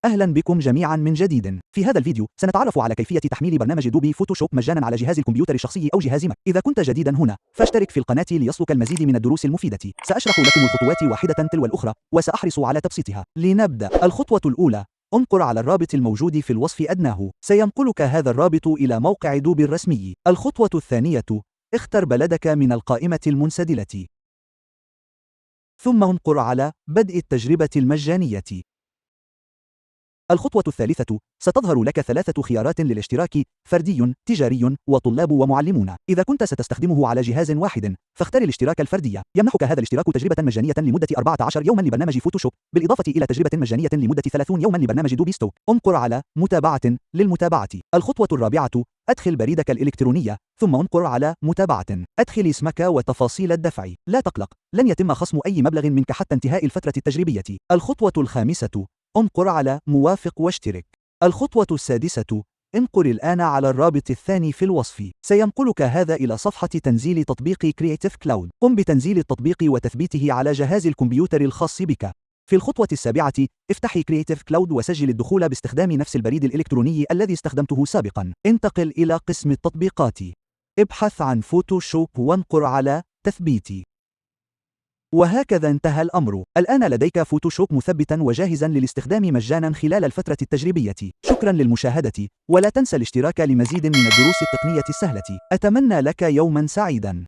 أهلا بكم جميعا من جديد. في هذا الفيديو سنتعرف على كيفية تحميل برنامج دوبي فوتوشوب مجانا على جهاز الكمبيوتر الشخصي أو جهاز ماك. إذا كنت جديدا هنا فاشترك في القناة ليصلك المزيد من الدروس المفيدة. سأشرح لكم الخطوات واحدة تلو الأخرى وسأحرص على تبسيطها. لنبدأ. الخطوة الأولى: انقر على الرابط الموجود في الوصف أدناه، سينقلك هذا الرابط إلى موقع دوبي الرسمي. الخطوة الثانية: اختر بلدك من القائمة المنسدلة، ثم انقر على بدء التجربة المجانية. الخطوة الثالثة: ستظهر لك 3 خيارات للاشتراك: فردي، تجاري، وطلاب ومعلمون. إذا كنت ستستخدمه على جهاز واحد فاختر الاشتراك الفردي. يمنحك هذا الاشتراك تجربة مجانية لمدة 14 يوما لبرنامج فوتوشوب، بالإضافة إلى تجربة مجانية لمدة 30 يوما لبرنامج دوبي ستوك. انقر على متابعة للمتابعة. الخطوة الرابعة: أدخل بريدك الإلكتروني ثم انقر على متابعة. أدخل اسمك وتفاصيل الدفع. لا تقلق، لن يتم خصم أي مبلغ منك حتى انتهاء الفترة التجريبية. الخطوة الخامسة: انقر على موافق واشترك. الخطوة السادسة: انقر الآن على الرابط الثاني في الوصف، سينقلك هذا إلى صفحة تنزيل تطبيق Creative Cloud. قم بتنزيل التطبيق وتثبيته على جهاز الكمبيوتر الخاص بك. في الخطوة السابعة: افتح Creative Cloud وسجل الدخول باستخدام نفس البريد الإلكتروني الذي استخدمته سابقا. انتقل إلى قسم التطبيقات، ابحث عن فوتوشوب وانقر على تثبيت. وهكذا انتهى الأمر. الآن لديك فوتوشوب مثبتا وجاهزا للاستخدام مجانا خلال الفترة التجريبية. شكرا للمشاهدة، ولا تنسى الاشتراك لمزيد من الدروس التقنية السهلة. أتمنى لك يوما سعيدا.